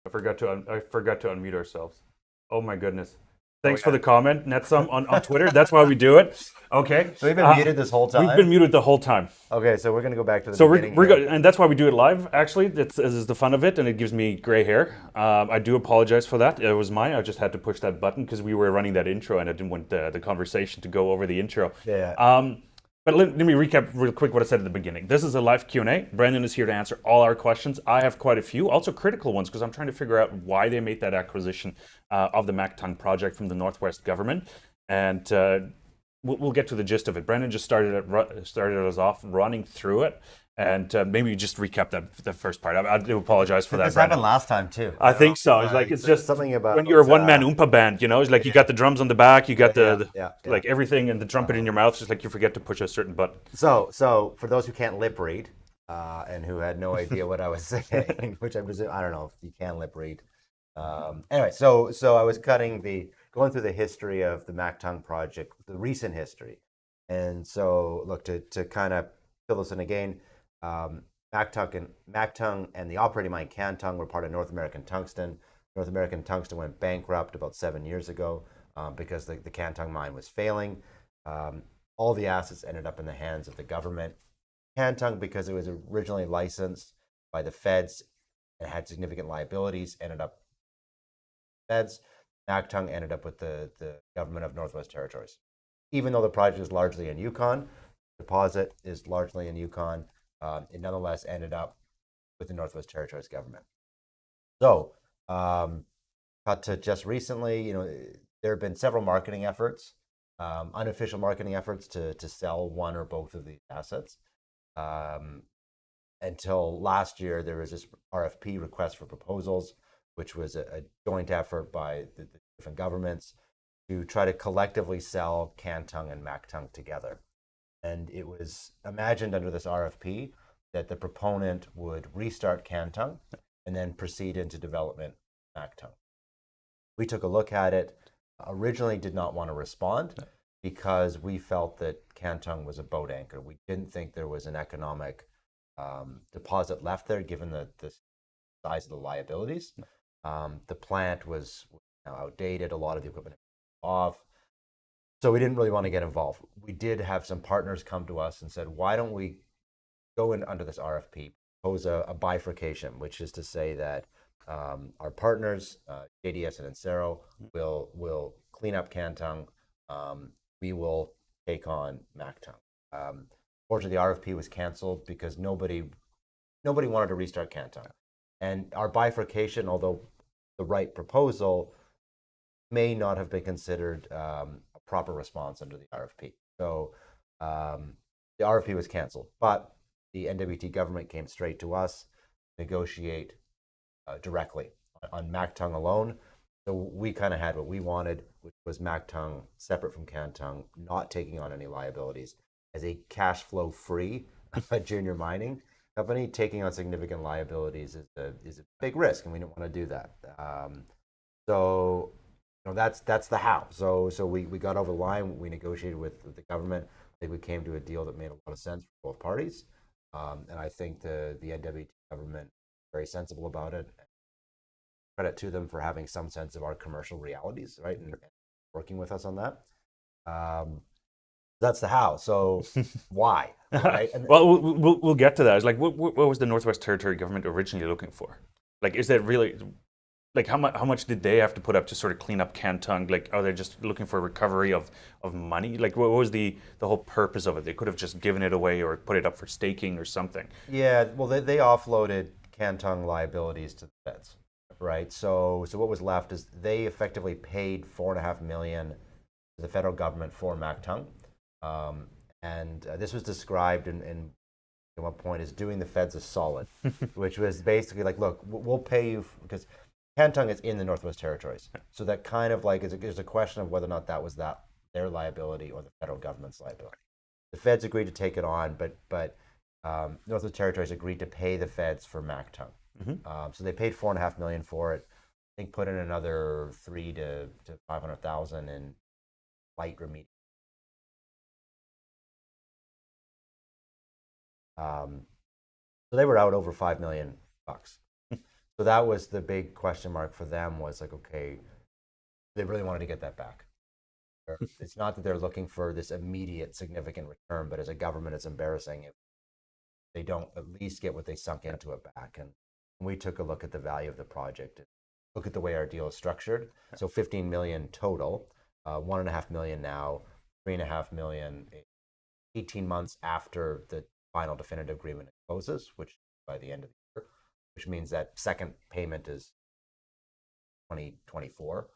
I forgot to unmute ourselves. Oh my goodness. Oh, Thanks for yeah. the comment, Netsum on Twitter. That's why we do it. Okay. So we've been muted this whole We've been time. muted the whole time. Okay, so we're gonna go back to the So beginning we're here. good, and that's why we do it live. Actually, this is the fun of it, and it gives me gray hair. I do apologize for that. It was mine. I just had to push that button because we were running that intro, and I didn't want the conversation to go over the intro. Yeah. But let me recap real quick what I said at the beginning. This is a live Q&A. Brandon is here to answer all our questions. I have quite a few, also critical ones, because I'm trying to figure out why they made that acquisition of the Mactung project from the Northwest government. And we'll get to the gist of it. Brandon just started us off running through it. And maybe just recap the first part. I do apologize for that, This Brandon. happened last time too. I think so. It's like it's just something about when you're a one-man oompa band, you know. It's like you got the drums on the back, you got yeah. like everything, and the trumpet in your mouth. It's just like you forget to push a certain button. So for those who can't lip read and who had no idea what I was saying, which I presume I don't know if you can lip read. Anyway, so I was going through the history of the Mactung project, the recent history, and so look to kind of fill this in again. Mactung and the operating mine Cantung were part of North American Tungsten. North American Tungsten went bankrupt about 7 years ago because the Cantung mine was failing. All the assets ended up in the hands of the government. Cantung, because it was originally licensed by the feds and had significant liabilities, ended up feds. Mactung ended up with the government of Northwest Territories. Even though the project is largely in Yukon, the deposit is largely in Yukon, it nonetheless ended up with the Northwest Territories government. So, cut to just recently, there have been several marketing efforts, unofficial marketing efforts to sell one or both of these assets. Until last year, there was this RFP, request for proposals, which was a joint effort by the different governments to try to collectively sell Cantung and Mactung together. And it was imagined under this RFP that the proponent would restart Cantung and then proceed into development Mactung. We took a look at it, originally did not want to respond because we felt that Cantung was a boat anchor. We didn't think there was an economic deposit left there given the size of the liabilities. The plant was outdated, a lot of the equipment off. So we didn't really want to get involved. We did have some partners come to us and said, why don't we go in under this RFP, propose a bifurcation, which is to say that our partners, JDS and Encero, will clean up Cantung. We will take on Mactung. Fortunately, the RFP was canceled because nobody wanted to restart Cantung. And our bifurcation, although the right proposal, may not have been considered proper response under the RFP. So the RFP was canceled, but the NWT government came straight to us, negotiate directly on Mactung alone. So we kind of had what we wanted, which was Mactung separate from Cantung, not taking on any liabilities as a cash flow free junior mining company. Taking on significant liabilities is a big risk, and we don't want to do that. So that's the how. So we got over the line. We negotiated with the government. I think we came to a deal that made a lot of sense for both parties. And I think the NWT government very sensible about it. Credit to them for having some sense of our commercial realities, right, and working with us on that. That's the how. So why? Right? Well, we'll get to that. It's like, what was the Northwest Territory government originally looking for? Like, is that really, like, how much did they have to put up to sort of clean up Cantung? Like, are they just looking for recovery of money? Like, what was the whole purpose of it? They could have just given it away or put it up for staking or something. Yeah, well, they offloaded Cantung liabilities to the feds, right? So what was left is they effectively paid $4.5 million to the federal government for Mactung. And this was described in at one point as doing the feds a solid, which was basically like, look, we'll pay you because Cantung is in the Northwest Territories. So that kind of like is a question of whether or not that was their liability or the federal government's liability. The feds agreed to take it on, but Northwest Territories agreed to pay the feds for Mactung. Mm-hmm. So they paid $4.5 million for it. I think put in another $300,000 to $500,000 in light remediation. So they were out over $5 million. So that was the big question mark for them, was like, okay, they really wanted to get that back. It's not that they're looking for this immediate significant return, but as a government, it's embarrassing if they don't at least get what they sunk into it back. And we took a look at the value of the project, look at the way our deal is structured. So 15 million total, 1.5 million now, 3.5 million 18 months after the final definitive agreement closes, which by the end of the year, which means that second payment is 2024.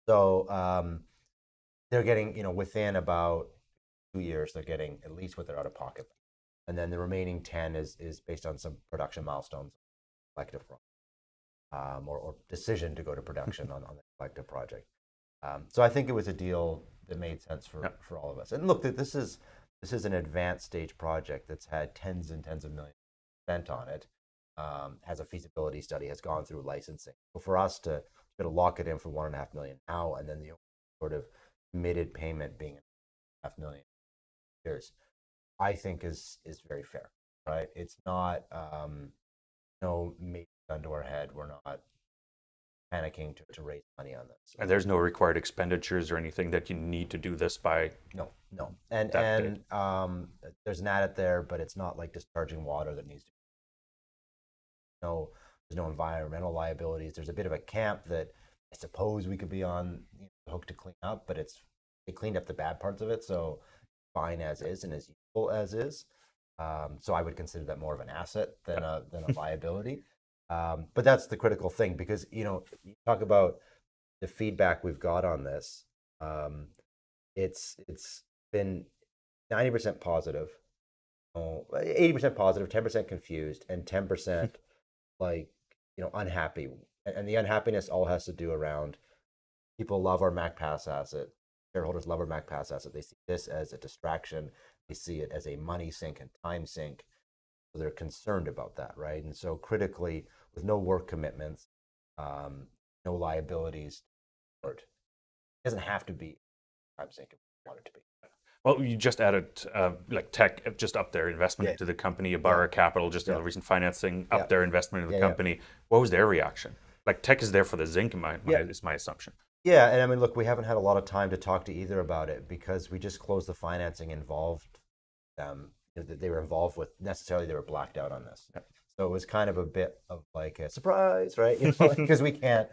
They're getting, within about 2 years, they're getting at least what they're out of pocket. And then the remaining 10 is based on some production milestones, collective or decision to go to production on the collective project. So I think it was a deal that made sense for all of us. And look, this is an advanced stage project that's had tens and tens of millions spent on it, has a feasibility study, has gone through licensing. So for us to lock it in for 1.5 million now, and then the sort of committed payment being 1.5 million years, I think is very fair, right? It's not maybe gun to our head. We're not panicking to raise money on this. And there's no required expenditures or anything that you need to do this by. No. And there's an adit there, but it's not like discharging water that needs to. There's no environmental liabilities. There's a bit of a camp that I suppose we could be on the hook to clean up, but they cleaned up the bad parts of it, so fine as is and as useful as is. So I would consider that more of an asset than a liability. But that's the critical thing, because you talk about the feedback we've got on this. It's been 90% positive, 80% positive, 10% confused, and 10% unhappy. And the unhappiness all has to do around people love our MacPass asset. Shareholders love our MacPass asset. They see this as a distraction. They see it as a money sink and time sink. So they're concerned about that, right? And so critically, with no work commitments, no liabilities, it doesn't have to be time sink if we want it to be. Well, you just added Tech just up their investment into the company. Ibarra Capital just in the recent financing up their investment in the company. What was their reaction? Tech is there for the zinc, is my assumption. Yeah, and I mean, look, we haven't had a lot of time to talk to either about it, because we just closed the financing involved them that they were involved with. Necessarily, they were blacked out on this. Yeah. So it was kind of a bit of like a surprise, right? Because we can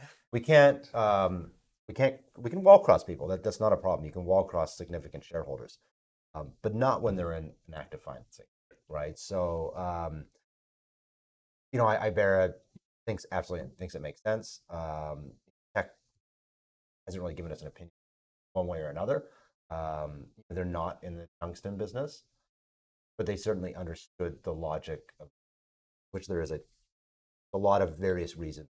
wall cross people. That's not a problem. You can wall cross significant shareholders, but not when they're in an active financing, right? So, Ibarra absolutely thinks it makes sense. Tech hasn't really given us an opinion one way or another. They're not in the tungsten business, but they certainly understood the logic of which there is a lot of various reasons.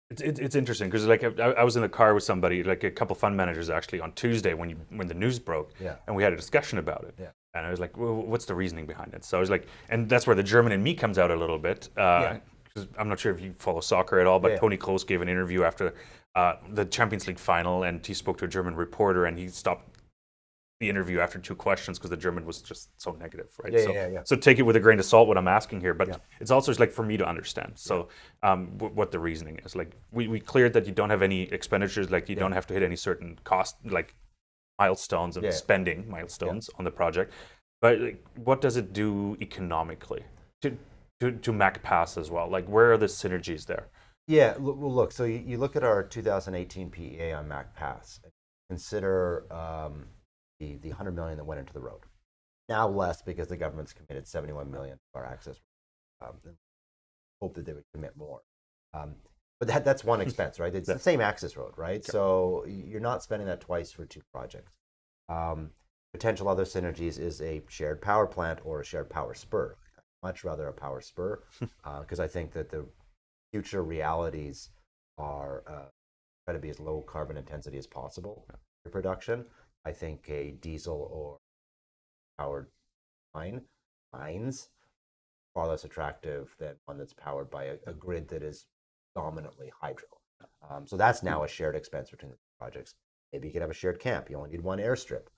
It's interesting because I was in the car with somebody, a couple fund managers actually, on Tuesday when the news broke, and we had a discussion about it. Yeah. And I was like, well, what's the reasoning behind it? So I was like, and that's where the German in me comes out a little bit. Because I'm not sure if you follow soccer at all, but Tony Kroos gave an interview after the Champions League final, and he spoke to a German reporter, and he stopped the interview after 2 questions because the German was just so negative, right? So take it with a grain of salt what I'm asking here, but it's also for me to understand. So what the reasoning is. We cleared that you don't have any expenditures, you don't have to hit any certain cost, milestones and spending milestones on the project. But what does it do economically to MacPass as well? Where are the synergies there? Yeah, well, look, so you look at our 2018 PEA on MacPass, consider the 100 million that went into the road. Now less, because the government's committed 71 million to our access. Hope that they would commit more. But that's one expense, right? It's the same access road, right? Sure. So you're not spending that twice for 2 projects. Potential other synergies is a shared power plant or a shared power spur. I'd much rather a power spur, because I think that the future realities are try to be as low carbon intensity as possible for production. I think a diesel or powered mines far less attractive than one that's powered by a grid that is dominantly hydro. So that's now a shared expense between the projects. Maybe you could have a shared camp. You only need one airstrip.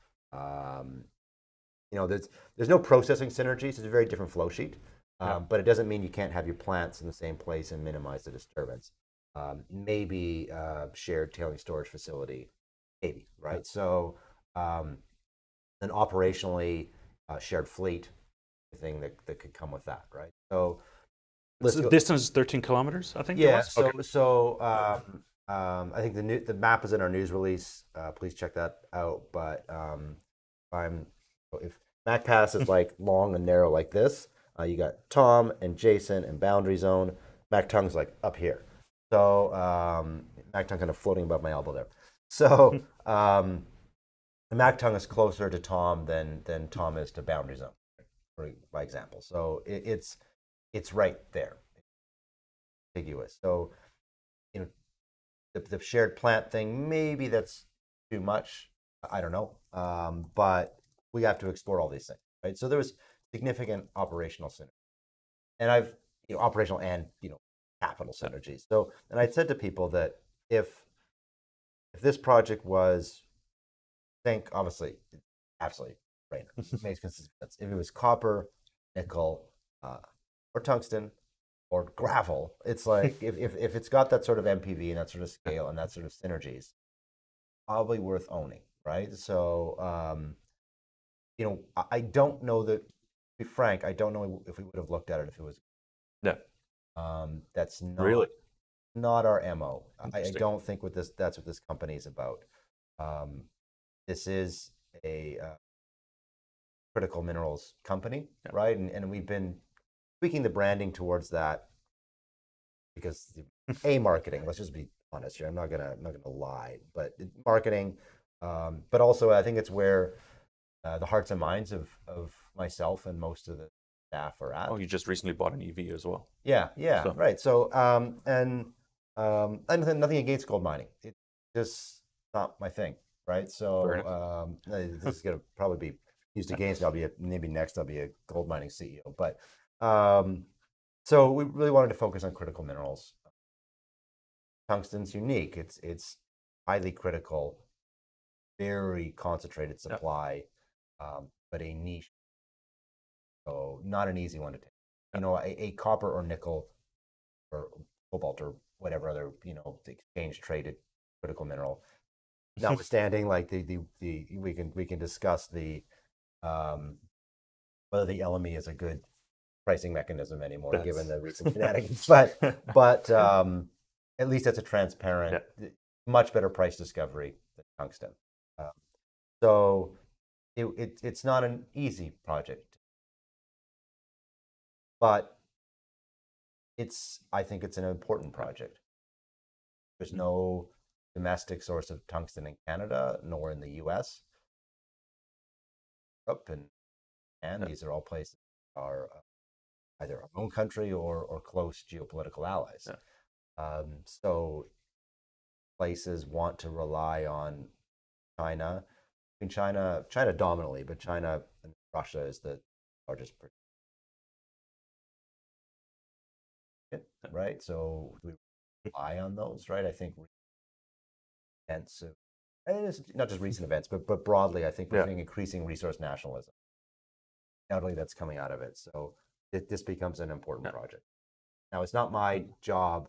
There's no processing synergies. It's a very different flow sheet. But it doesn't mean you can't have your plants in the same place and minimize the disturbance. Maybe shared tailing storage facility, maybe, right? Yeah. So then operationally, shared fleet, thing that could come with that, right? So the distance is 13 kilometers, I think. yeah. It was? I think the map is in our news release. Please check that out. But if Mac Pass is like long and narrow like this, you got Tom and Jason and Boundary Zone. Mactung's like up here. So Mactung kind of floating above my elbow there. So the Mactung is closer to Tom than Tom is to Boundary Zone, by example. So it's right there, contiguous. So the shared plant thing, maybe that's too much. I don't know, but we have to explore all these things, right? So there was significant operational synergy, and operational and capital synergies. So, and I said to people that if this project was zinc, obviously, absolutely right, makes consistent sense. If it was copper, nickel, or tungsten, or gravel, it's like if it's got that sort of MPV and that sort of scale and that sort of synergies, probably worth owning, right? So, I don't know that. To be frank, I don't know if we would have looked at it if it was. Yeah. That's not Really not our MO. I don't think that's what this company is about. This is a critical minerals company, right? And we've been tweaking the branding towards that because marketing. Let's just be honest here. I'm not gonna lie, but marketing. But also, I think it's where the hearts and minds of myself and most of the staff are at. Oh, you just recently bought an EV as well. Yeah, right. So, and nothing against gold mining. It's just not my thing, right? So, this is gonna probably be used against me. Maybe next I'll be a gold mining CEO. But so we really wanted to focus on critical minerals. Tungsten's unique. It's highly critical, very concentrated supply, but a niche. So not an easy one to take. A copper or nickel or cobalt or whatever other exchange traded critical mineral. Notwithstanding, like we can discuss the whether the LME is a good pricing mechanism anymore, given the recent shenanigans. But at least it's a transparent, much better price discovery than tungsten. So it's not an easy project. But I think it's an important project. There's no domestic source of tungsten in Canada, nor in the U.S. Europe and these are all places that are either our own country or close geopolitical allies. So places want to rely on China. I mean, China dominantly, but China and Russia is the largest producer. Right, so we rely on those, right? I think events, and it's not just recent events, but broadly, I think we're seeing increasing resource nationalism. Undoubtedly, that's coming out of it. So this becomes an important project. Now, it's not my job.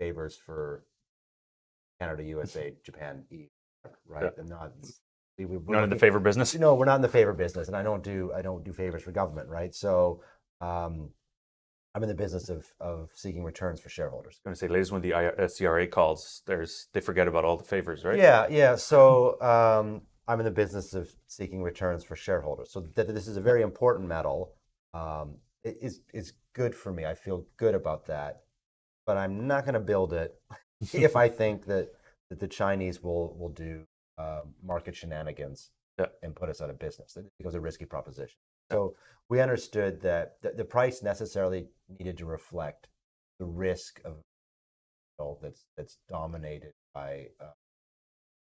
Favors for Canada, USA, Japan, EU, right? And not we're not in the favor business. No, we're not in the favor business, and I don't do favors for government, right? So. I'm in the business of seeking returns for shareholders. I'm going to say, ladies, when the CRA calls, they forget about all the favors, right? Yeah. So I'm in the business of seeking returns for shareholders. So this is a very important metal. It is good for me. I feel good about that, but I'm not going to build it if I think that the Chinese will do market shenanigans and put us out of business. It becomes a risky proposition. So we understood that the price necessarily needed to reflect the risk of that's dominated by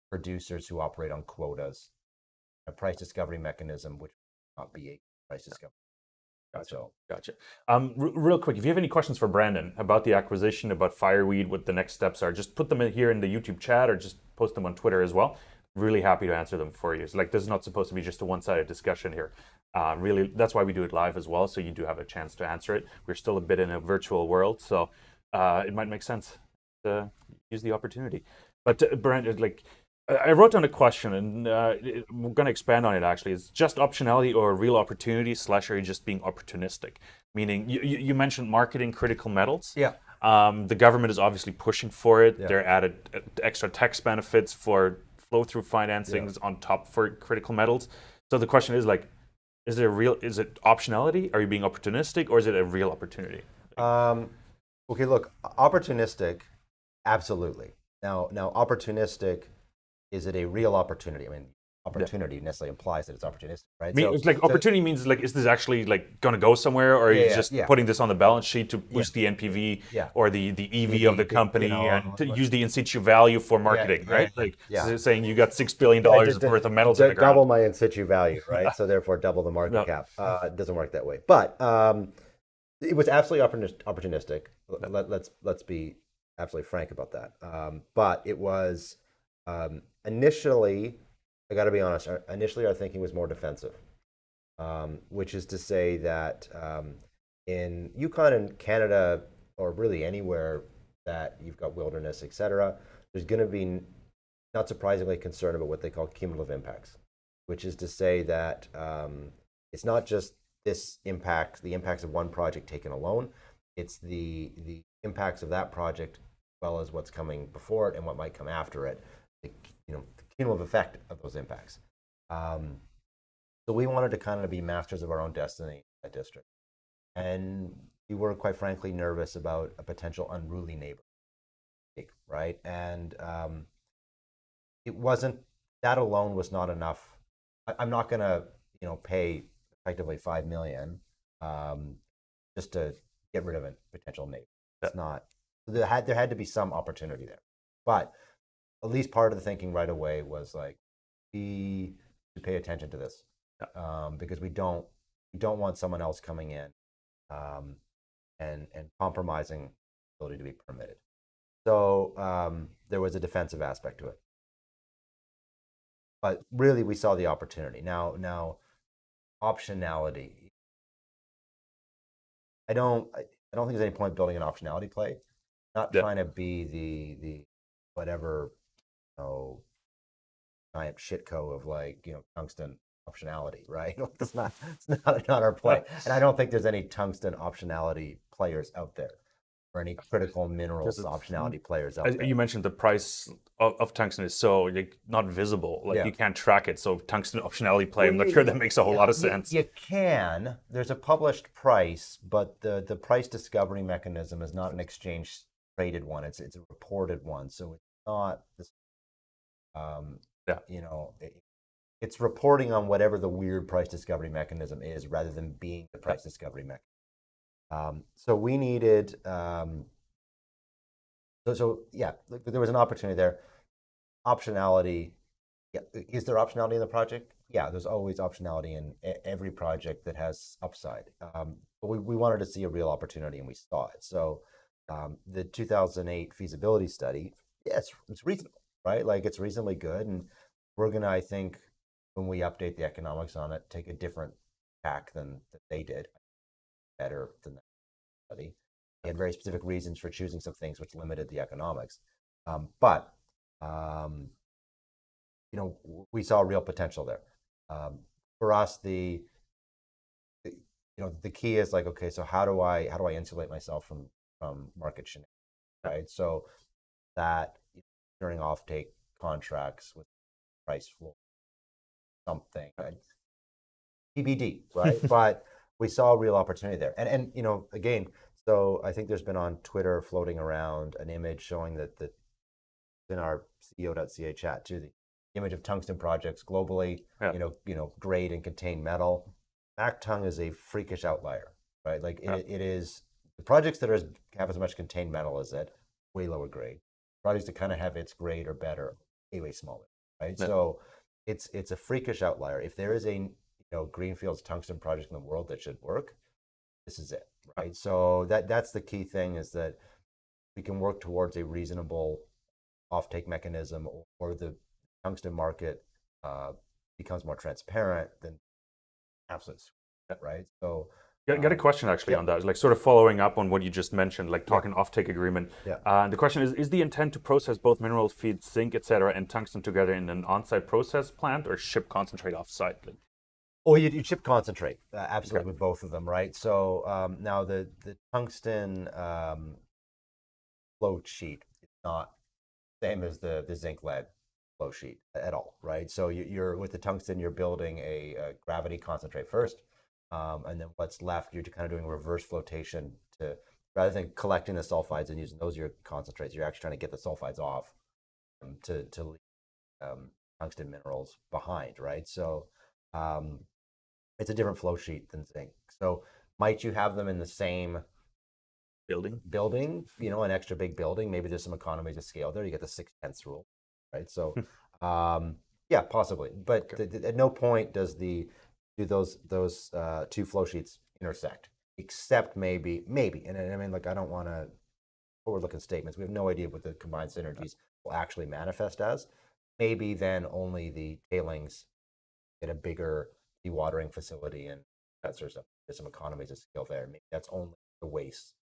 producers who operate on quotas, a price discovery mechanism which would not be a price discovery. Gotcha. Real quick, if you have any questions for Brandon about the acquisition, about Fireweed, what the next steps are, just put them in here in the YouTube chat or just post them on Twitter as well. Really happy to answer them for you. It's like, this is not supposed to be just a one-sided discussion here. Really, that's why we do it live as well, so you do have a chance to answer it. We're still a bit in a virtual world, so it might make sense to use the opportunity. But Brent, like I wrote down a question, and we're going to expand on it. Actually, it's just optionality or a real opportunity, slash, are you just being opportunistic? Meaning, you mentioned marketing critical metals. Yeah. The government is obviously pushing for it. Yeah. They're added extra tax benefits for flow-through financings on top for critical metals. So the question is like, is it optionality? Are you being opportunistic, or is it a real opportunity? Okay, look, opportunistic, absolutely. Now, opportunistic, is it a real opportunity? I mean, opportunity necessarily implies that it's opportunistic, right? I mean, it's like opportunity means like, is this actually like going to go somewhere, or are you just putting this on the balance sheet to boost the NPV or the EV of the company, and to use the in situ value for marketing, right? Like saying you got $6 billion worth of metals in the ground. Double my in situ value, right? So therefore double the market cap. It doesn't work that way. But it was absolutely opportunistic. Let's be absolutely frank about that. But it was initially, I got to be honest, initially our thinking was more defensive, which is to say that in Yukon and Canada, or really anywhere that you've got wilderness, et cetera, there's going to be, not surprisingly, concern about what they call cumulative impacts, which is to say that it's not just the impacts of one project taken alone, it's the impacts of that project as well as what's coming before it and what might come after it. The cumulative effect of those impacts. So we wanted to kind of be masters of our own destiny in that district. And we were quite frankly nervous about a potential unruly neighbor, right? And it wasn't, that alone was not enough. I'm not gonna, pay effectively $5 million just to get rid of a potential neighbor. It's not, there had to be some opportunity there. But at least part of the thinking right away was like, we should pay attention to this because we don't want someone else coming in and compromising the ability to be permitted. So there was a defensive aspect to it, but really we saw the opportunity. Now optionality. I don't think there's any point building an optionality play. Not trying to be the whatever giant shitco of like tungsten optionality, right? It's not our play. And I don't think there's any tungsten optionality players out there, or any critical minerals optionality players out there. You mentioned the price of tungsten is so not visible, like you can't track it. So tungsten optionality play, I'm not sure that makes a whole lot of sense. You can. There's a published price, but the price discovery mechanism is not an exchange traded one. It's a reported one, so it's not this. It's reporting on whatever the weird price discovery mechanism is, rather than being the price discovery mechanism. So we needed. There was an opportunity there. Optionality. Yeah, is there optionality in the project? Yeah, there's always optionality in every project that has upside. But we wanted to see a real opportunity, and we saw it. So the 2008 feasibility study, it's reasonable, right? Like it's reasonably good, and we're gonna, I think, when we update the economics on it, take a different tack than they did, better than that study. They had very specific reasons for choosing some things which limited the economics, but we saw real potential there. For us, the key is like, okay, so how do I insulate myself from market shenanigans, right? So that during offtake contracts with price floor, something TBD, right? But we saw a real opportunity there, and again, so I think there's been on Twitter floating around an image showing that in our CEO.ca chat too, the image of tungsten projects globally, grade and contained metal. Mactung is a freakish outlier, right? Like it is, the projects that have as much contained metal as it, way lower grade. Projects that kind of have its grade or better, way smaller, right? Yeah. So it's a freakish outlier. If there is a greenfields tungsten project in the world that should work, this is it, right? So that's the key thing, is that we can work towards a reasonable offtake mechanism, or the tungsten market becomes more transparent, then absolute right? So Got a question actually yeah, on that, like sort of following up on what you just mentioned, like yeah, talking offtake agreement. yeah. The question is the intent to process both mineral feed, zinc, etc., and tungsten together in an on-site process plant or ship concentrate off-site? Like, Or you chip concentrate, okay. absolutely, with both of them, right? So now the tungsten flow sheet is not same as the zinc lead flow sheet at all, right? So you're with the tungsten, you're building a gravity concentrate first, and then what's left, you're kind of doing reverse flotation to rather than collecting the sulfides and using those as your concentrates, you're actually trying to get the sulfides off to leave tungsten minerals behind, right? So um, it's a different flow sheet than zinc. So might you have them in the same Building. building, an extra big building? Maybe there's some economies of scale there. You get the 6/10 rule, right? So, yeah, possibly. But Okay. at no point do those two flow sheets intersect, except maybe. And I mean, like, I don't want to forward-looking statements. We have no idea what the combined synergies will actually manifest as. Maybe then only the tailings get a bigger dewatering facility and that sort of stuff. There's some economies of scale there. Maybe that's only the waste.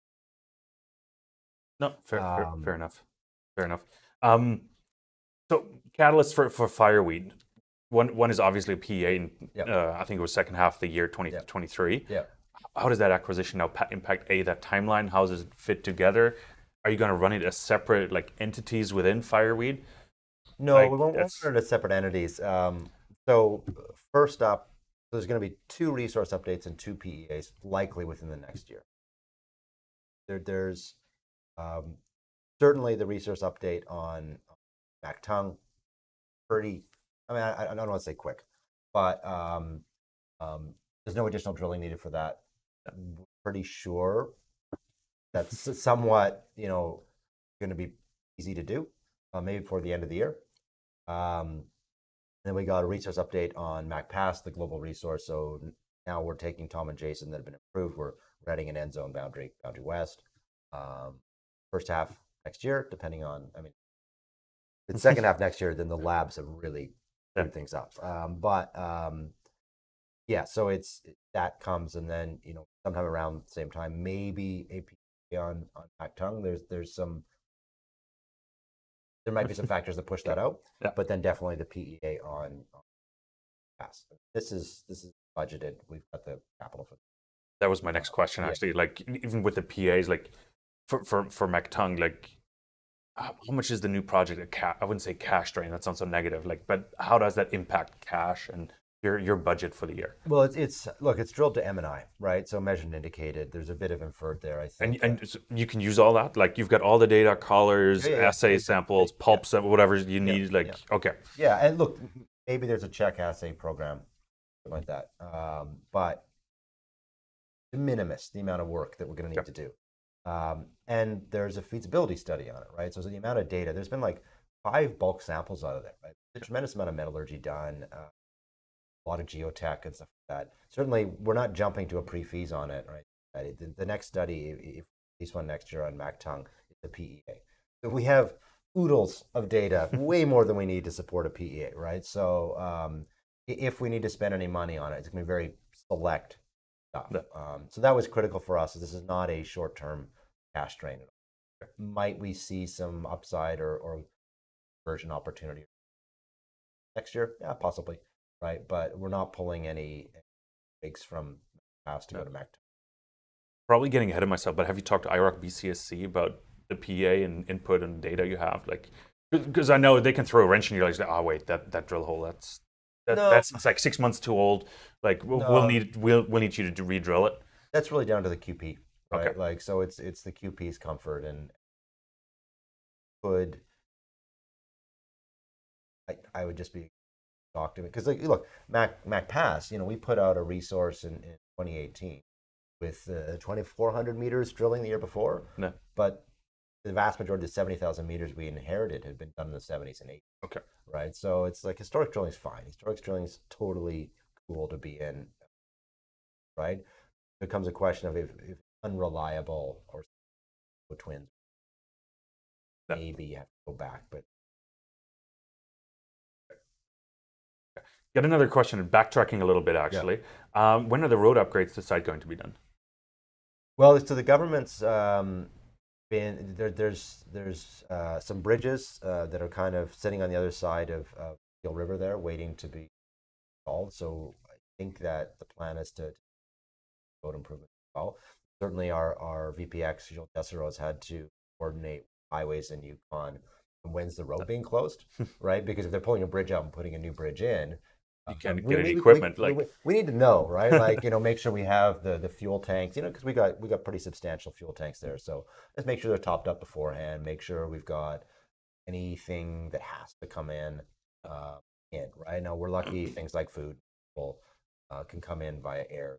No, fair Um, enough. Fair enough. Um, so catalysts for Fireweed. One is obviously PEA, and yeah, I think it was second half of the year yeah, 2023. yeah. How does that acquisition now impact that timeline? How does it fit together? Are you going to run it as separate like entities within Fireweed? No, we Like won't that's run it as separate entities. So first up, there's going to be two resource updates and two PEAs likely within the next year. There's um, certainly the resource update on Mactung. Pretty, I mean, I don't want to say quick, but there's no additional drilling needed for that. Pretty sure that's somewhat, going to be easy to do, maybe before the end of the year. Um, then we got a resource update on Mac Pass, the global resource. So now we're taking Tom and Jason that have been approved. We're adding an end zone boundary west. Um, first half next year, depending on, I mean, if it's second half next year, then the labs have really yeah. screwed things up. But yeah, so that comes, and then sometime around the same time, maybe APA on Mactung. There might be some factors that push Okay. that out, Yeah. but then definitely the PEA on pass. This is budgeted. We've got the capital for. That was my next question Yeah, actually. Like even with the PAs, like for Mactung, like how much is the new project I wouldn't say cash drain. That sounds so negative. Like, but how does that impact cash and your budget for the year? well, it's look, it's drilled to M&I, right? So measured and indicated. There's a bit of inferred there, I And think. you can use all that. Like you've got all the data, collars, assay Yeah, samples, yeah, pulps, whatever you yeah, need. Like yeah, okay, yeah. And look, maybe there's a check assay program, something like that. But de minimis the amount of work that we're going to need okay. to do. And there's a feasibility study on it, right? So the amount of data, there's been like 5 bulk samples out of there, right? A tremendous amount of metallurgy done, a lot of geotech and stuff like that. Certainly, we're not jumping to a pre-feas on it, right? The next study, if this one next year on Mactung, is the PEA. So we have oodles of data, way more than we need to support a PEA, right? So if we need to spend any money on it, it's going to be very select stuff. Yeah. So that was critical for us. This is not a short-term cash drain at all. Might we see some upside or conversion opportunity next year? Yeah, possibly, right? But we're not pulling any bigs from past to Yeah. go to Mactung. Probably getting ahead of myself, but have you talked to IRACBCS about the PA and input and data you have? Like, because I know they can throw a wrench in your legs. Like, oh wait, that drill hole, No, that's it's like 6 months too old. Like no, we'll need you to re-drill it. that's really down to the QP, Okay. right? Like, so it's the QP's comfort and could I would just be shocked to me because like look, Mac Pass, we put out a resource in 2018 with 2,400 meters drilling the year before, No. but the vast majority of the 70,000 meters we inherited had been done in the 70s and 80s, Okay. right? So it's like historic drilling is fine. Historic drilling is totally cool to be in, right? It becomes a question of if unreliable or twins, No. maybe you have to go back. But Got another question, backtracking a little bit yeah, actually. When are the road upgrades to the site going to be done? Well, so the government's been there's some bridges that are kind of sitting on the other side of Gill River there, waiting to be installed. So I think that the plan is to road improvement as well. Certainly, our VPX, Gilles Dessereau, has had to coordinate highways in Yukon. And when's the road being closed, right? Because if they're pulling a bridge out and putting a new bridge in, You can't get any equipment. we need to know, right? Like, make sure we have the fuel tanks, because we got pretty substantial fuel tanks there. So let's make sure they're topped up beforehand. Make sure we've got anything that has to come in, right? Now we're lucky things like food can come in via air.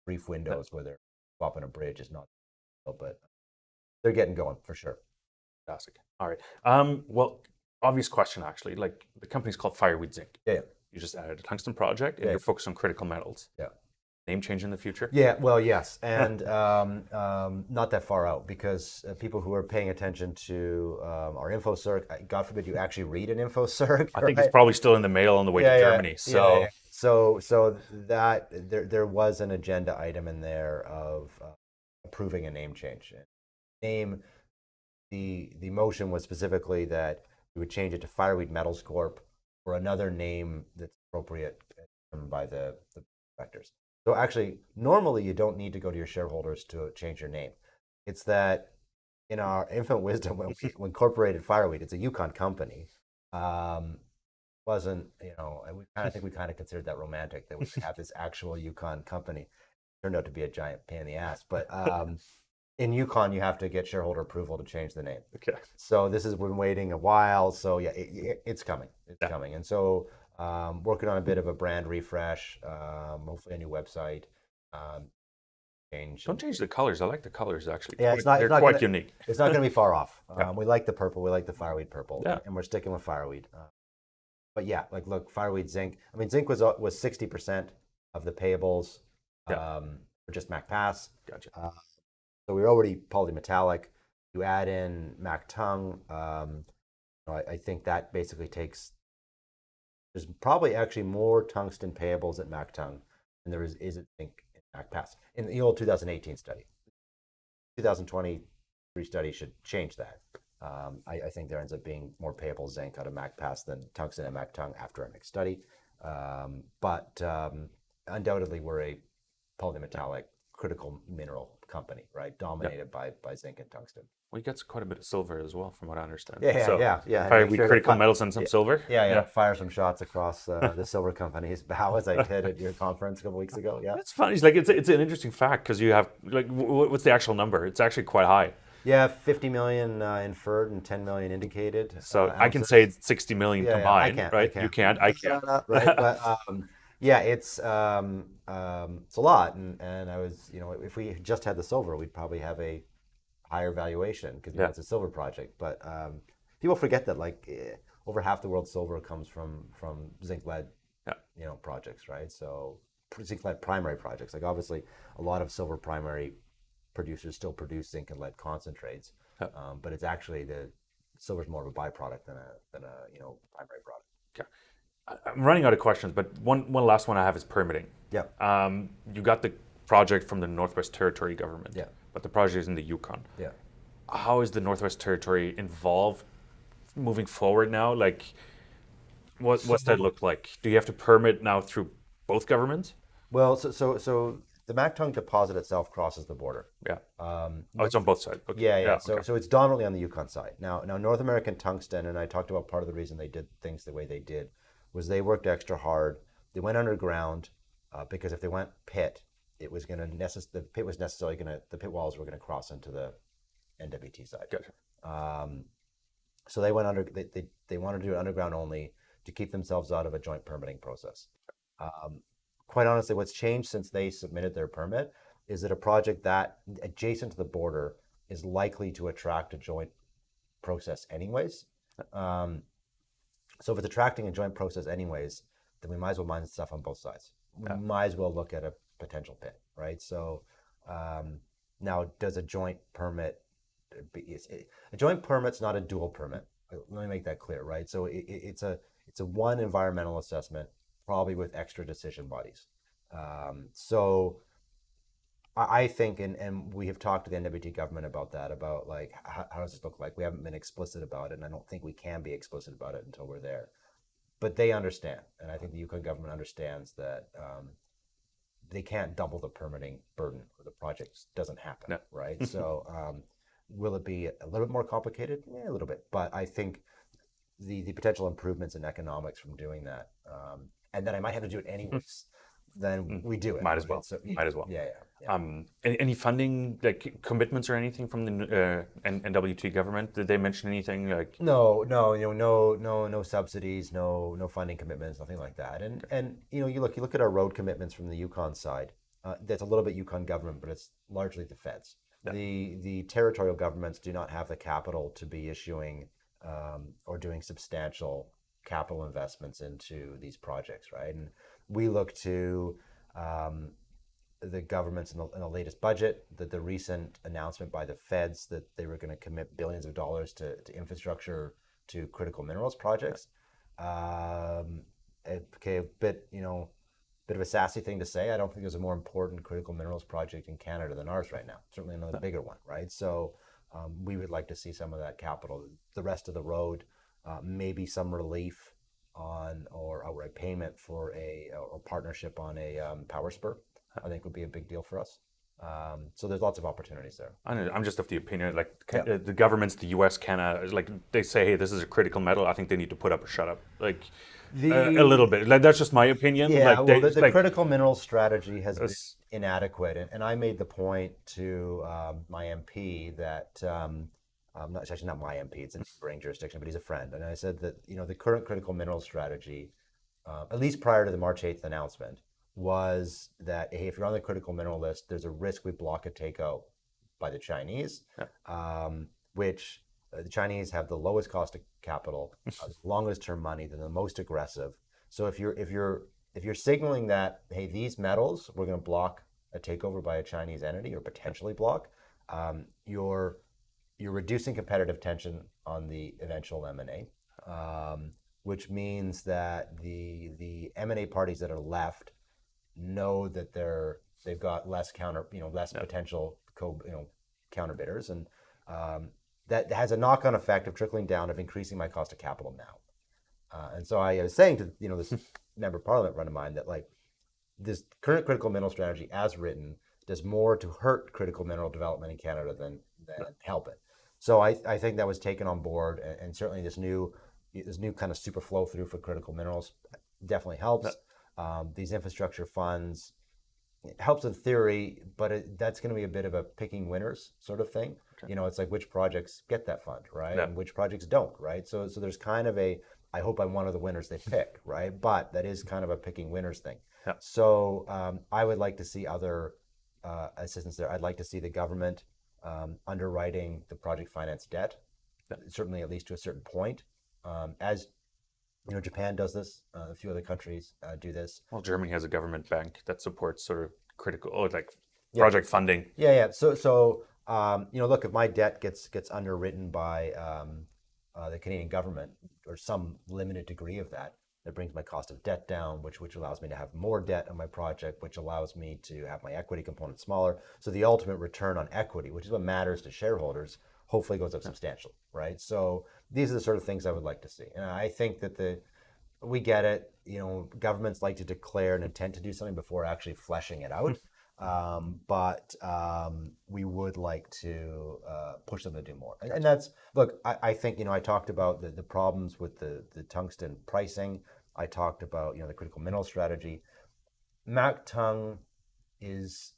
Brief windows where they're swapping a bridge is not, but they're getting going for sure. Fantastic. All right. Well, obvious question actually. Like the company's called Fireweed Zinc. Yeah. You just added a tungsten project, and you're focused on critical metals. Yeah. Name change in the future? Yeah. Well, yes, and not that far out, because people who are paying attention to our info circ, God forbid you actually read an info circ. I think it's probably still in the mail on the way to Germany. So. So that there was an agenda item in there of approving a name change. The motion was specifically that we would change it to Fireweed Metals Corp, or another name that's appropriate by the directors. So actually, normally you don't need to go to your shareholders to change your name. It's that in our infinite wisdom, when we incorporated Fireweed, it's a Yukon company. Wasn't, I think we kind of considered that romantic, that we would have this actual Yukon company. Turned out to be a giant pain in the ass, but in Yukon you have to get shareholder approval to change the name. Okay. So this has been waiting a while. So yeah, it's coming. It's coming, and so working on a bit of a brand refresh, hopefully a new website. Don't change the colors. I like the colors actually. Yeah, they're quite unique. It's not going to be far off. We like the purple. We like the Fireweed purple, and we're sticking with Fireweed. But yeah, like look, Fireweed Zinc. I mean, Zinc was 60% of the payables for just MacPass. Gotcha. So we were already polymetallic. You add in Mactung. I think that basically takes. There's probably actually more tungsten payables at Mactung than there is at Zinc in MacPass in the old 2018 study. 2023 study should change that. I think there ends up being more payable zinc out of MacPass than tungsten and Mactung after our next study. But undoubtedly, we're a polymetallic critical mineral company, right? Dominated by zinc and tungsten. Well, he gets quite a bit of silver as well, from what I understand. Yeah. Fireweed critical metals and some silver. Yeah. Fire some shots across the silver company's bow, as I did at your conference a couple weeks ago. Yeah. It's funny. It's an interesting fact, because you have what's the actual number? It's actually quite high. Yeah, 50 million inferred and 10 million indicated. So I can say it's 60 million combined, right? You can't. I can't. Right, but it's a lot, and I was, if we just had the silver, we'd probably have a higher valuation, because it's a silver project. But people forget that over half the world's silver comes from zinc lead, projects, right? So zinc lead primary projects, like obviously a lot of silver primary producers still produce zinc and lead concentrates, but it's actually the silver's more of a byproduct than a primary product. Okay. I'm running out of questions, but one last one I have is permitting. Yeah. You got the project from the Northwest Territory government. Yeah. But the project is in the Yukon. Yeah. How is the Northwest Territory involved moving forward now? Like, what's that look like? Do you have to permit now through both governments? Well, so the Mactung deposit itself crosses the border. Yeah. It's on both sides. Okay. Yeah. Okay. So it's dominantly on the Yukon side. Now North American Tungsten, and I talked about part of the reason they did things the way they did, was they worked extra hard. They went underground because if they went pit, it was going to the pit was necessarily going to, the pit walls were going to cross into the NWT side. Gotcha. So they went under. They wanted to do it underground only to keep themselves out of a joint permitting process. Quite honestly, what's changed since they submitted their permit is that a project that adjacent to the border is likely to attract a joint process anyways. So if it's attracting a joint process anyways, then we might as well mine stuff on both sides. We might as well look at a potential pit, right? So now, does a joint permit? A joint permit's not a dual permit. Let me make that clear, right? So it's a one environmental assessment, probably with extra decision bodies. So I think, and we have talked to the NWT government about that, about like how does this look like? We haven't been explicit about it, and I don't think we can be explicit about it until we're there. But they understand, and I think the Yukon government understands that they can't double the permitting burden, or the project doesn't happen, No. right? So will it be a little bit more complicated? Yeah, a little bit, but I think the potential improvements in economics from doing that, and then I might have to do it anyways. Then we do it. Might as right? well. So, Might as well. yeah. Any funding, like commitments or anything from the NWT government? Did they mention anything like? No, no subsidies, no funding commitments, nothing like that. And you look at our road commitments from the Yukon side. That's a little bit Yukon government, but it's largely the feds. Yeah. The territorial governments do not have the capital to be issuing or doing substantial capital investments into these projects, right? And we look to the governments in the latest budget, the recent announcement by the feds that they were going to commit billions of dollars to infrastructure, to critical minerals projects. Okay, a bit of a sassy thing to say. I don't think there's a more important critical minerals project in Canada than ours right now. Certainly another bigger one, right? So we would like to see some of that capital. The rest of the road, maybe some relief on or outright payment for or partnership on a power spur, I think would be a big deal for us. So there's lots of opportunities there. I'm just of the opinion, like the governments, the U.S., Canada, like they say, hey, this is a critical metal. I think they need to put up or shut up, like a little bit. Like that's just my opinion. Yeah, like, well, the critical minerals strategy has been inadequate, and I made the point to my MP that. It's actually not my MP, it's in neighboring jurisdiction, but he's a friend. And I said that, the current critical mineral strategy, at least prior to the March 8th announcement, was that, hey, if you're on the critical mineral list, there's a risk we block a takeout by the Chinese, which the Chinese have the lowest cost of capital, the longest term money, they're the most aggressive. So if you're signaling that, hey, these metals, we're going to block a takeover by a Chinese entity or potentially block, you're reducing competitive tension on the eventual M&A, which means that the M&A parties that are left know that they've got less potential counter bidders, and that has a knock-on effect of trickling down, of increasing my cost of capital now. And so I was saying to this member of parliament friend of mine that, like, this current critical mineral strategy as written does more to hurt critical mineral development in Canada than help it. So I think that was taken on board, and certainly this new kind of super flow through for critical minerals definitely helps. These infrastructure funds, it helps in theory, but that's going to be a bit of a picking winners sort of thing. Okay. It's like which projects get that fund, right? Yeah. And which projects don't, right? So there's kind of I hope I'm one of the winners they pick, right? But that is kind of a picking winners thing. Yeah. So I would like to see other assistance there. I'd like to see the government underwriting the project finance debt, certainly at least to a certain point. As Japan does this, a few other countries do this. Well, Germany has a government bank that supports sort of project funding. Yeah. So look, if my debt gets underwritten by the Canadian government, or some limited degree of that brings my cost of debt down, which allows me to have more debt on my project, which allows me to have my equity component smaller. So the ultimate return on equity, which is what matters to shareholders, hopefully goes up substantially, right? So these are the sort of things I would like to see. And I think that we get it, governments like to declare an intent to do something before actually fleshing it out. But we would like to push them to do more. And that's, look, I think, I talked about the problems with the tungsten pricing. I talked about, the critical mineral strategy. Mactung is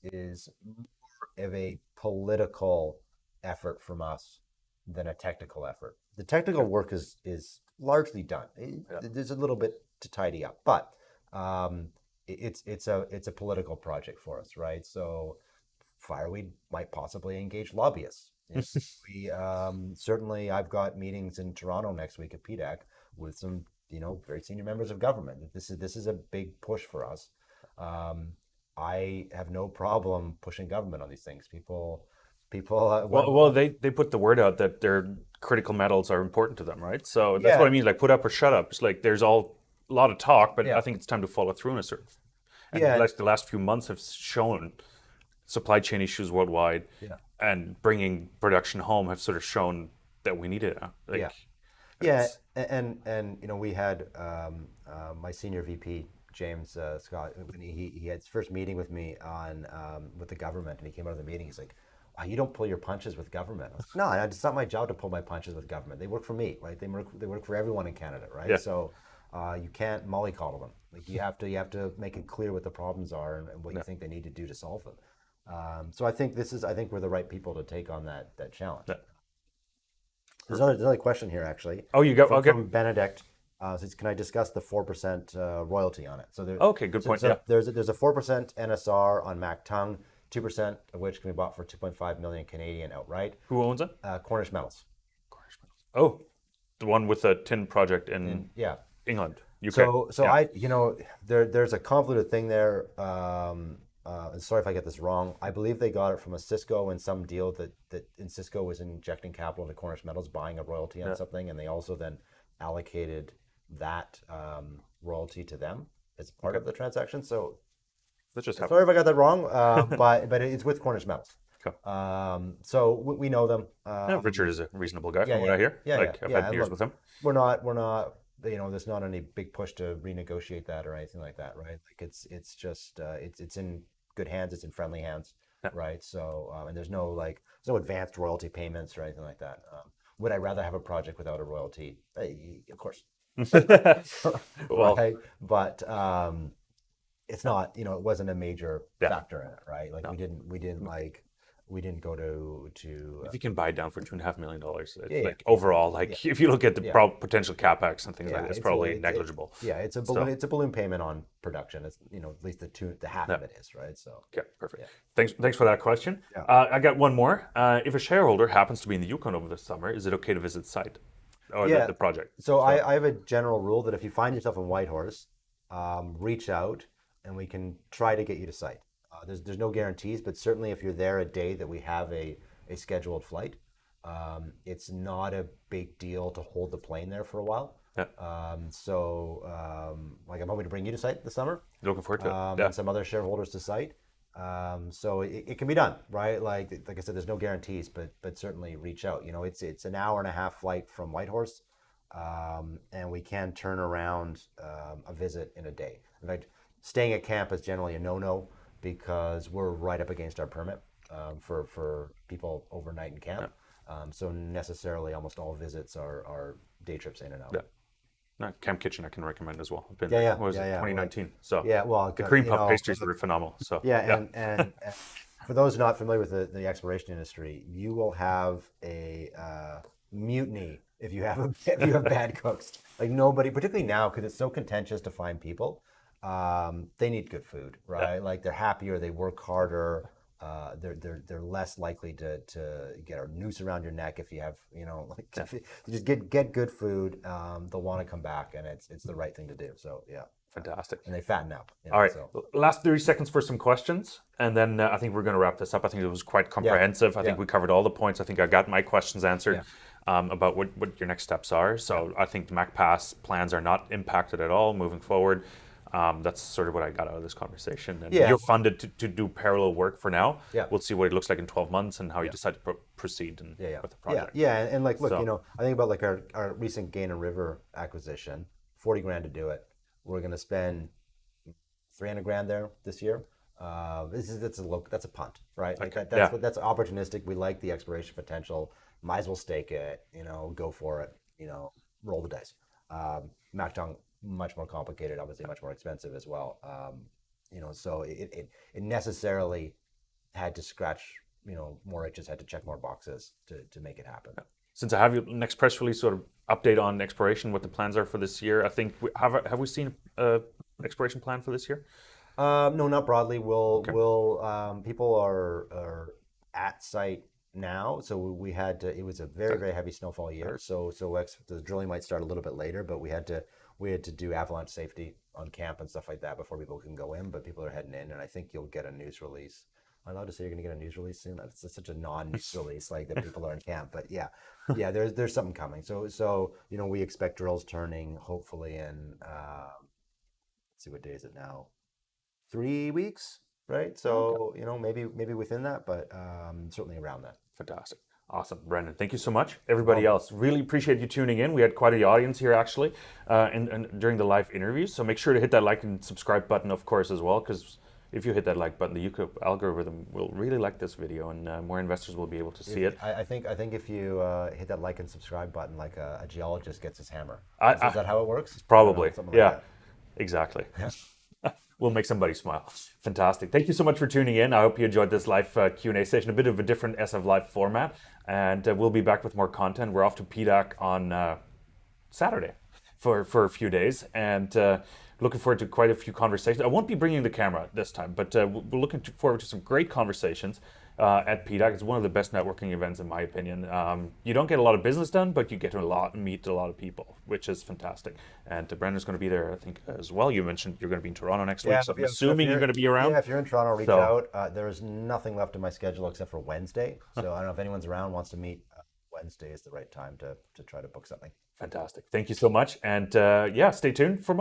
more of a political effort from us than a technical effort. The technical work is largely done. There's a little bit to tidy up, but it's a political project for us, right? So Fireweed might possibly engage lobbyists. We certainly, I've got meetings in Toronto next week at PDAC with some very senior members of government. This is a big push for us. I have no problem pushing government on these things. People. They put the word out that their critical metals are important to them, right? So that's what I mean. Like, put up or shut up. It's like there's a lot of talk, but I think it's time to follow through in a certain. And Yeah. the last few months have shown supply chain issues worldwide, Yeah. and bringing production home have sort of shown that we need it. Yeah. Yeah, and we had my senior VP James Scott. When he had his first meeting with me on with the government, and he came out of the meeting. He's like, "Wow, you don't pull your punches with government." I was like, "No, it's not my job to pull my punches with government. They work for me, right? They work for everyone in Canada, right? Yeah. So you can't mollycoddle them. Like you have to make it clear what the problems are and what you think they need to do to solve them. So I think we're the right people to take on that challenge. Yeah. There's another question here actually. Oh, you go. From, Okay. from Benedict. Says, can I discuss the 4% royalty on it? So Okay, good point. Yeah. There's a 4% NSR on Mactung, 2% of which can be bought for 2.5 million Canadian outright. Who owns it? Cornish Metals. Oh, the one with the tin project in Yeah. England, UK. So Yeah. there's a convoluted thing there. Sorry if I get this wrong. I believe they got it from a Cisco in some deal that Cisco was injecting capital into Cornish Metals, buying a royalty on something, and they also then allocated that royalty to them as part of the transaction. So That just happened. sorry if I got that wrong, but it's with Cornish Metals. Okay. So we know them. Yeah, Richard is a reasonable guy from what I hear. I've had years with him. We're not. There's not any big push to renegotiate that or anything like that, right? Like it's just it's in good hands. It's in friendly hands, right? So and there's no advanced royalty payments or anything like that. Would I rather have a project without a royalty? Of course. Well, right? But it's not. It wasn't a major factor in it, right? Like we didn't go to if you can buy it down for $2.5 million, Yeah, overall, if you look at the potential capex and things like that, it's probably negligible. It's a balloon. It's a balloon payment on production. It's at least the half of it is, right? So Okay, perfect. Thanks for that question. I got one more. If a shareholder happens to be in the Yukon over the summer, is it okay to visit the site or the project? So I have a general rule that if you find yourself in Whitehorse, reach out and we can try to get you to site. There's no guarantees, but certainly if you're there a day that we have a scheduled flight, it's not a big deal to hold the plane there for a while. Yeah. I'm hoping to bring you to site this summer. Looking forward to it. And some other shareholders to site. So it can be done, right? Like I said, there's no guarantees, but certainly reach out. It's an hour and a half flight from Whitehorse, and we can turn around a visit in a day. In fact, staying at camp is generally a no-no because we're right up against our permit for people overnight in camp. So necessarily, almost all visits are day trips in and out. Yeah. No, Camp Kitchen I can recommend as well. I've been Yeah, what was it, 2019? So well, the cream puff pastries are phenomenal. So and for those not familiar with the exploration industry, you will have a mutiny if you have bad cooks. Like nobody, particularly now because it's so contentious to find people. They need good food, right? Like they're happier, they work harder. They're less likely to get a noose around your neck if you have if you just get good food. They'll want to come back, and it's the right thing to do. So fantastic. And they fatten up. All right, last 30 seconds for some questions, and then I think we're going to wrap this up. I think it was quite comprehensive. I think we covered all the points. I think I got my questions answered about what your next steps are. So I think the MacPass plans are not impacted at all moving forward. That's sort of what I got out of this conversation. And you're funded to do parallel work for now. We'll see what it looks like in 12 months and how you decide to proceed with the project. And look, I think about our recent Gain and River acquisition, $40,000 to do it. We're going to spend $300,000 there this year. That's a punt, right? That's opportunistic. We like the exploration potential. Might as well stake it. Go for it. Roll the dice. Mactung, much more complicated, obviously much more expensive as well. So it necessarily had to scratch, more itches, had to check more boxes to make it happen. Since I have your next press release sort of update on exploration, what the plans are for this year, I think have we seen an exploration plan for this year? No, not broadly. We'll people are at site now, so we had to. It was a very very heavy snowfall year, so the drilling might start a little bit later, but we had to do avalanche safety on camp and stuff like that before people can go in. But people are heading in, and I think you'll get a news release. I'm allowed to say you're going to get a news release soon. That's such a non-news release, like that people are in camp. But there's something coming. So we expect drills turning hopefully in. Let's see, what day is it now? 3 weeks, right? So, maybe within that, but certainly around that. Fantastic. Awesome. Brendan, thank you so much. Everybody else, really appreciate you tuning in. We had quite an audience here actually and during the live interviews. So make sure to hit that like and subscribe button, of course, as well, because if you hit that like button, the YouTube algorithm will really like this video and more investors will be able to see it. I think if you hit that like and subscribe button like a geologist gets his hammer. Is that how it works? Probably. Something Yeah, like that. exactly. We'll make somebody smile. Fantastic. Thank you so much for tuning in. I hope you enjoyed this live Q&A session, a bit of a different SF Live format. And we'll be back with more content. We're off to PDAC on Saturday for a few days. And looking forward to quite a few conversations. I won't be bringing the camera this time, but we're looking forward to some great conversations at PDAC. It's one of the best networking events, in my opinion. You don't get a lot of business done, but you get to meet a lot of people, which is fantastic. And Brendan's going to be there, I think, as well. You mentioned you're going to be in Toronto next week, so I'm assuming you're going to be around. Yeah, if you're in Toronto, reach out. There is nothing left in my schedule except for Wednesday. So I don't know if anyone's around, wants to meet. Wednesday is the right time to try to book something. Fantastic. Thank you so much. And stay tuned for more.